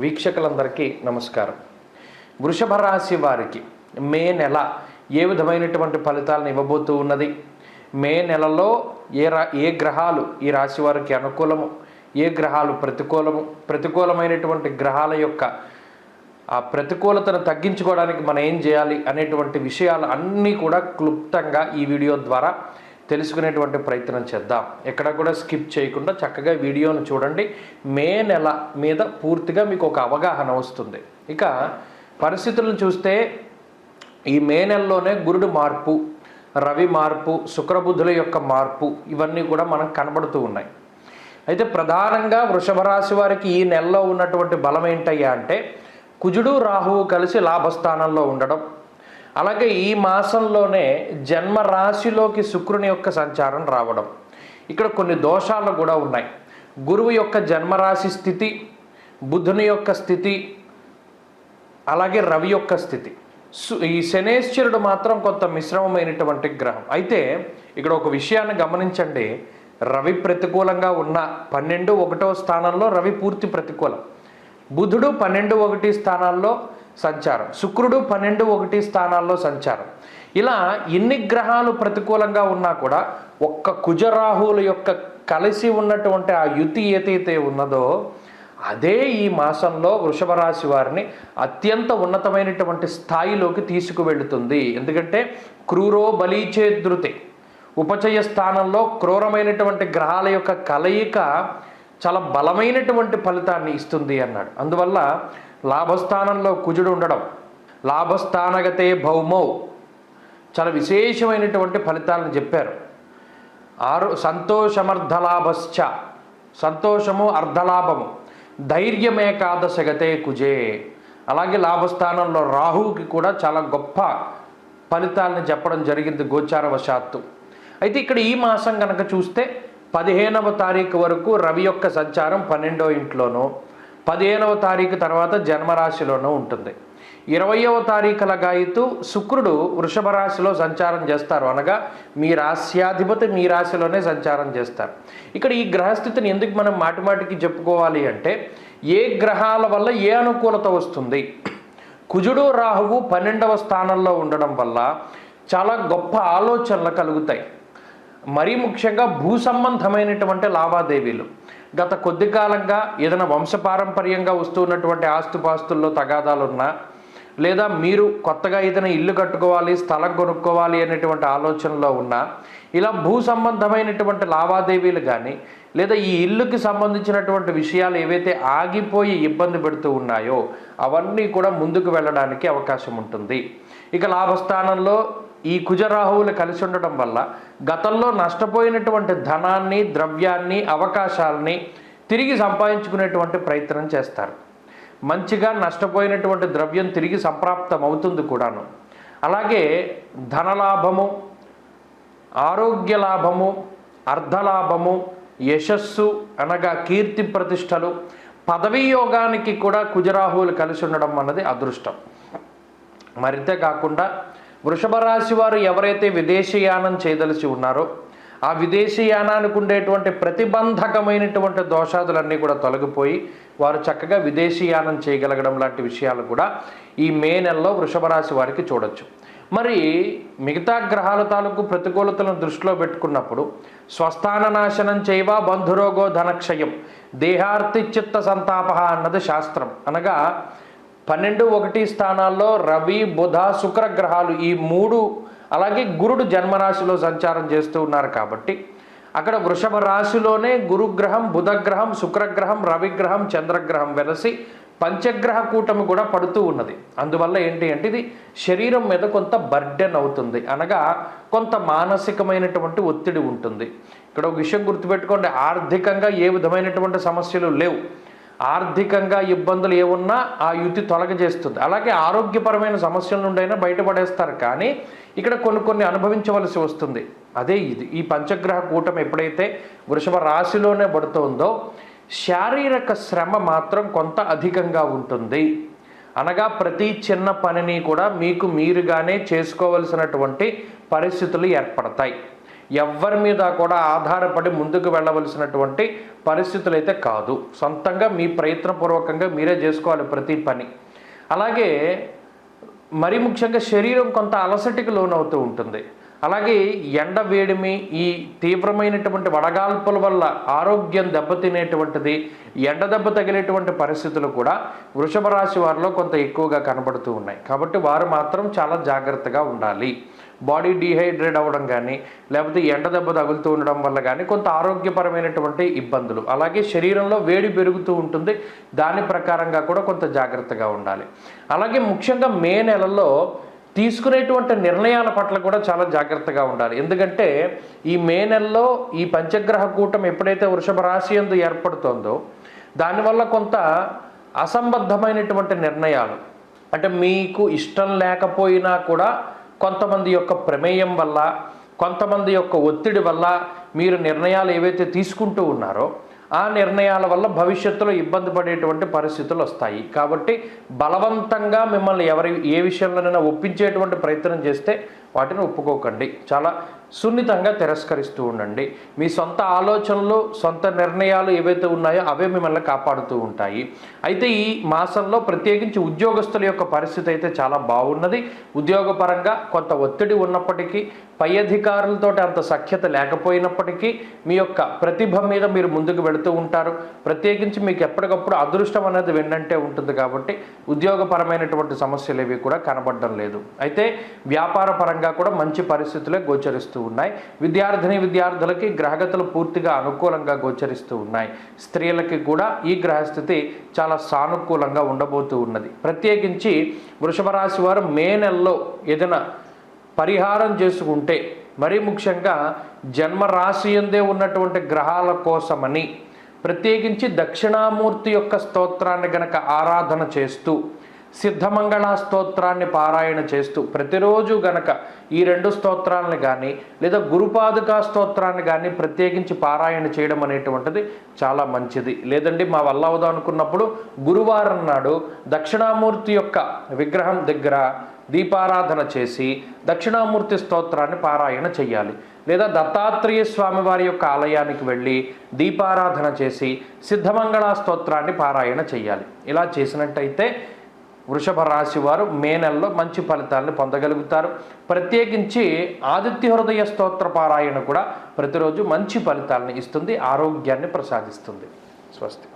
వీక్షకులందరికీ నమస్కారం. వృషభ రాశి వారికి మే నెల ఏ విధమైనటువంటి ఫలితాలను ఇవ్వబోతూ ఉన్నది, మే నెలలో ఏ గ్రహాలు ఈ రాశి వారికి అనుకూలము, ఏ గ్రహాలు ప్రతికూలమైనటువంటి గ్రహాల యొక్క ఆ ప్రతికూలతను తగ్గించుకోవడానికి మనం ఏం చేయాలి అనేటువంటి విషయాలు అన్నీ కూడా క్లుప్తంగా ఈ వీడియో ద్వారా తెలుసుకునేటువంటి ప్రయత్నం చేద్దాం. ఎక్కడ కూడా స్కిప్ చేయకుండా చక్కగా వీడియోను చూడండి. మే నెల మీద పూర్తిగా మీకు ఒక అవగాహన వస్తుంది. ఇక పరిస్థితులను చూస్తే ఈ మే నెలలోనే గురుడు మార్పు, రవి మార్పు, శుక్రబుధుల యొక్క మార్పు ఇవన్నీ కూడా మనకు కనబడుతూ ఉన్నాయి. అయితే ప్రధానంగా వృషభ రాశి వారికి ఈ నెలలో ఉన్నటువంటి బలం ఏంటయ్యా అంటే కుజుడు రాహువు కలిసి లాభస్థానంలో ఉండడం, అలాగే ఈ మాసంలోనే జన్మ రాశిలోకి శుక్రుని యొక్క సంచారం రావడం. ఇక్కడ కొన్ని దోషాలు కూడా ఉన్నాయి. గురువు యొక్క జన్మరాశి స్థితి, బుధుని యొక్క స్థితి, అలాగే రవి యొక్క స్థితి. ఈ శనేశ్వరుడు మాత్రం కొంత మిశ్రమమైనటువంటి గ్రహం. అయితే ఇక్కడ ఒక విషయాన్ని గమనించండి. రవి ప్రతికూలంగా ఉన్న 12-1వ స్థానంలో రవి పూర్తి ప్రతికూలం, బుధుడు 12-1 స్థానాల్లో సంచారం, శుక్రుడు 12-1 స్థానాల్లో సంచారం. ఇలా ఎన్ని గ్రహాలు ప్రతికూలంగా ఉన్నా కూడా ఒక్క కుజరాహువుల యొక్క కలిసి ఉన్నటువంటి ఆ యుతి ఏదైతే ఉన్నదో అదే ఈ మాసంలో వృషభ రాశి వారిని అత్యంత ఉన్నతమైనటువంటి స్థాయిలోకి తీసుకువెళుతుంది. ఎందుకంటే క్రూరో బలీచేదృతే, ఉపచయ స్థానంలో క్రూరమైనటువంటి గ్రహాల యొక్క కలయిక చాలా బలమైనటువంటి ఫలితాన్ని ఇస్తుంది అన్నాడు. అందువల్ల లాభస్థానంలో కుజుడు ఉండడం, లాభస్థానగతే భౌమౌ, చాలా విశేషమైనటువంటి ఫలితాలను చెప్పారు. సంతోషమర్ధలాభశ్చ, సంతోషము అర్ధలాభము, ధైర్యమేకాదశగతే కుజే. అలాగే లాభస్థానంలో రాహువుకి కూడా చాలా గొప్ప ఫలితాలను చెప్పడం జరిగింది గోచారవశాత్తు. అయితే ఇక్కడ ఈ మాసం కనుక చూస్తే 15వ తారీఖు వరకు రవి యొక్క సంచారం 12వ ఇంట్లోనూ, 15వ తారీఖు తర్వాత జన్మరాశిలోనూ ఉంటుంది. 20వ తారీఖుల గాయతూ శుక్రుడు వృషభ రాశిలో సంచారం చేస్తారు. అనగా మీ రాశ్యాధిపతి మీ రాశిలోనే సంచారం చేస్తారు. ఇక్కడ ఈ గ్రహస్థితిని ఎందుకు మనం మాటిమాటికి చెప్పుకోవాలి అంటే ఏ గ్రహాల వల్ల ఏ అనుకూలత వస్తుంది. కుజుడు రాహువు 12వ స్థానంలో ఉండడం వల్ల చాలా గొప్ప ఆలోచనలు కలుగుతాయి. మరీ ముఖ్యంగా భూ సంబంధమైనటువంటి లావాదేవీలు, గత కొద్ది కాలంగా ఏదైనా వంశపారంపర్యంగా వస్తున్నటువంటి ఆస్తుపాస్తుల్లో తగాదాలున్నా, లేదా మీరు కొత్తగా ఏదైనా ఇల్లు కట్టుకోవాలి, స్థలం కొనుక్కోవాలి అనేటువంటి ఆలోచనలో ఉన్నా, ఇలా భూ సంబంధమైనటువంటి లావాదేవీలు కానీ, లేదా ఈ ఇల్లుకి సంబంధించినటువంటి విషయాలు ఏవైతే ఆగిపోయి ఇబ్బంది పెడుతూ ఉన్నాయో అవన్నీ కూడా ముందుకు వెళ్ళడానికి అవకాశం ఉంటుంది. ఇక లాభస్థానంలో ఈ కుజరాహువులు కలిసి ఉండడం వల్ల గతంలో నష్టపోయినటువంటి ధనాన్ని, ద్రవ్యాన్ని, అవకాశాలని తిరిగి సంపాదించుకునేటువంటి ప్రయత్నం చేస్తారు. మంచిగా నష్టపోయినటువంటి ద్రవ్యం తిరిగి సంప్రాప్తం అవుతుంది కూడాను. అలాగే ధనలాభము, ఆరోగ్య లాభము, అర్ధలాభము, యశస్సు అనగా కీర్తి ప్రతిష్టలు, పదవీ యోగానికి కూడా కుజరాహువులు కలిసి ఉండడం అన్నది అదృష్టం. మరింతే కాకుండా వృషభ రాశి వారు ఎవరైతే విదేశీయానం చేయదలిచి ఉన్నారో ఆ విదేశీయానానికి ఉండేటువంటి ప్రతిబంధకమైనటువంటి దోషాదులన్నీ కూడా తొలగిపోయి వారు చక్కగా విదేశీయానం చేయగలగడం లాంటి విషయాలు కూడా ఈ మే నెలలో వృషభ రాశి వారికి చూడొచ్చు. మరి మిగతా గ్రహాల తాలూకు ప్రతికూలతలను దృష్టిలో పెట్టుకున్నప్పుడు స్వస్థాన నాశనం చేయవ బంధురోగో ధనక్షయం దేహార్తి చిత్త సంతాప అన్నది శాస్త్రం. అనగా 12-1 స్థానాల్లో రవి, బుధ, శుక్ర గ్రహాలు ఈ 3, అలాగే గురుడు జన్మరాశిలో సంచారం చేస్తూ ఉన్నారు. కాబట్టి అక్కడ వృషభ రాశిలోనే గురుగ్రహం, బుధగ్రహం, శుక్రగ్రహం, రవిగ్రహం, చంద్రగ్రహం వెలసి పంచగ్రహ కూటమి కూడా పడుతూ ఉన్నది. అందువల్ల ఏంటి అంటే ఇది శరీరం మీద కొంత బర్డెన్ అవుతుంది. అనగా కొంత మానసికమైనటువంటి ఒత్తిడి ఉంటుంది. ఇక్కడ ఒక విషయం గుర్తుపెట్టుకోండి, ఆర్థికంగా ఏ విధమైనటువంటి సమస్యలు లేవు. ఆర్థికంగా ఇబ్బందులు ఏమున్నా ఆ యుతి తొలగజేస్తుంది. అలాగే ఆరోగ్యపరమైన సమస్యల నుండైనా బయటపడేస్తారు. కానీ ఇక్కడ కొన్ని అనుభవించవలసి వస్తుంది. అదే ఇది ఈ పంచగ్రహ కూటమి ఎప్పుడైతే వృషభ రాశిలోనే పడుతుందో శారీరక శ్రమ మాత్రం కొంత అధికంగా ఉంటుంది. అనగా ప్రతి చిన్న పనిని కూడా మీకు మీరుగానే చేసుకోవలసినటువంటి పరిస్థితులు ఏర్పడతాయి. ఎవ్వరి మీద కూడా ఆధారపడి ముందుకు వెళ్ళవలసినటువంటి పరిస్థితులు అయితే కాదు. సొంతంగా మీ ప్రయత్నపూర్వకంగా మీరే చేసుకోవాలి ప్రతి పని. అలాగే మరీ ముఖ్యంగా శరీరం కొంత అలసటికి లోనవుతూ ఉంటుంది. అలాగే ఎండ వేడిమి, ఈ తీవ్రమైనటువంటి వడగాల్పుల వల్ల ఆరోగ్యం దెబ్బతినేటువంటిది, ఎండ దెబ్బ తగిలేటువంటి పరిస్థితులు కూడా వృషభ రాశి వారిలో కొంత ఎక్కువగా కనబడుతూ ఉన్నాయి. కాబట్టి వారు మాత్రం చాలా జాగ్రత్తగా ఉండాలి. బాడీ డీహైడ్రేట్ అవ్వడం కానీ, లేకపోతే ఎండ దెబ్బ తగులుతూ ఉండడం వల్ల కానీ కొంత ఆరోగ్యపరమైనటువంటి ఇబ్బందులు, అలాగే శరీరంలో వేడి పెరుగుతూ ఉంటుంది, దాని ప్రకారంగా కూడా కొంత జాగ్రత్తగా ఉండాలి. అలాగే ముఖ్యంగా మే నెలలో తీసుకునేటువంటి నిర్ణయాల పట్ల కూడా చాలా జాగ్రత్తగా ఉండాలి. ఎందుకంటే ఈ మే నెలలో ఈ పంచగ్రహ కూటమి ఎప్పుడైతే వృషభ రాశి యందు ఏర్పడుతోందో దానివల్ల కొంత అసంబద్ధమైనటువంటి నిర్ణయాలు, అంటే మీకు ఇష్టం లేకపోయినా కూడా కొంతమంది యొక్క ప్రమేయం వల్ల, కొంతమంది యొక్క ఒత్తిడి వల్ల మీరు నిర్ణయాలు ఏవైతే తీసుకుంటూ ఉన్నారో ఆ నిర్ణయాల వల్ల భవిష్యత్తులో ఇబ్బంది పడేటువంటి పరిస్థితులు వస్తాయి. కాబట్టి బలవంతంగా మిమ్మల్ని ఏ విషయంలోనైనా ఒప్పించేటువంటి ప్రయత్నం చేస్తే వాటిని ఒప్పుకోకండి. చాలా సున్నితంగా తిరస్కరిస్తూ ఉండండి. మీ సొంత ఆలోచనలు, సొంత నిర్ణయాలు ఏవైతే ఉన్నాయో అవే మిమ్మల్ని కాపాడుతూ ఉంటాయి. అయితే ఈ మాసంలో ప్రత్యేకించి ఉద్యోగస్తుల యొక్క పరిస్థితి అయితే చాలా బాగున్నది. ఉద్యోగపరంగా కొంత ఒత్తిడి ఉన్నప్పటికీ, పై అధికారులతో అంత సఖ్యత లేకపోయినప్పటికీ మీ యొక్క ప్రతిభ మీద మీరు ముందుకు వెళుతూ ఉంటారు. ప్రత్యేకించి మీకు ఎప్పటికప్పుడు అదృష్టం అనేది వెన్నంటే ఉంటుంది. కాబట్టి ఉద్యోగపరమైనటువంటి సమస్యలు ఏవి కూడా కనబడడం లేదు. అయితే వ్యాపార పరంగా కూడా మంచి పరిస్థితులే గోచరిస్తూ ఉన్నాయి. విద్యార్థులకి గ్రహగతులు పూర్తిగా అనుకూలంగా గోచరిస్తూ ఉన్నాయి. స్త్రీలకి కూడా ఈ గ్రహస్థితి చాలా సానుకూలంగా ఉండబోతూ ఉన్నది. ప్రత్యేకించి వృషభ రాశి వారు మే నెలలో ఏదైనా పరిహారం చేసుకుంటే, మరీ ముఖ్యంగా జన్మరాశి యందే ఉన్నటువంటి గ్రహాల కోసమని ప్రత్యేకించి దక్షిణామూర్తి యొక్క స్తోత్రాన్ని గనక ఆరాధన చేస్తూ, సిద్ధమంగళ స్తోత్రాన్ని పారాయణ చేస్తూ ప్రతిరోజు గనక ఈ 2 స్తోత్రాలను కానీ లేదా గురుపాదుకా స్తోత్రాన్ని కానీ ప్రత్యేకించి పారాయణ చేయడం అనేటువంటిది చాలా మంచిది. లేదండి మా వల్ల అవుదాం అనుకున్నప్పుడు గురువారం నాడు దక్షిణామూర్తి యొక్క విగ్రహం దగ్గర దీపారాధన చేసి దక్షిణామూర్తి స్తోత్రాన్ని పారాయణ చెయ్యాలి. లేదా దత్తాత్రేయ స్వామి వారి యొక్క ఆలయానికి వెళ్ళి దీపారాధన చేసి సిద్ధమంగళ స్తోత్రాన్ని పారాయణ చెయ్యాలి. ఇలా చేసినట్టయితే వృషభ రాశి వారు మే నెలలో మంచి ఫలితాలను పొందగలుగుతారు. ప్రత్యేకించి ఆదిత్య హృదయ స్తోత్ర పారాయణ కూడా ప్రతిరోజు మంచి ఫలితాలను ఇస్తుంది, ఆరోగ్యాన్ని ప్రసాదిస్తుంది. స్వస్తి.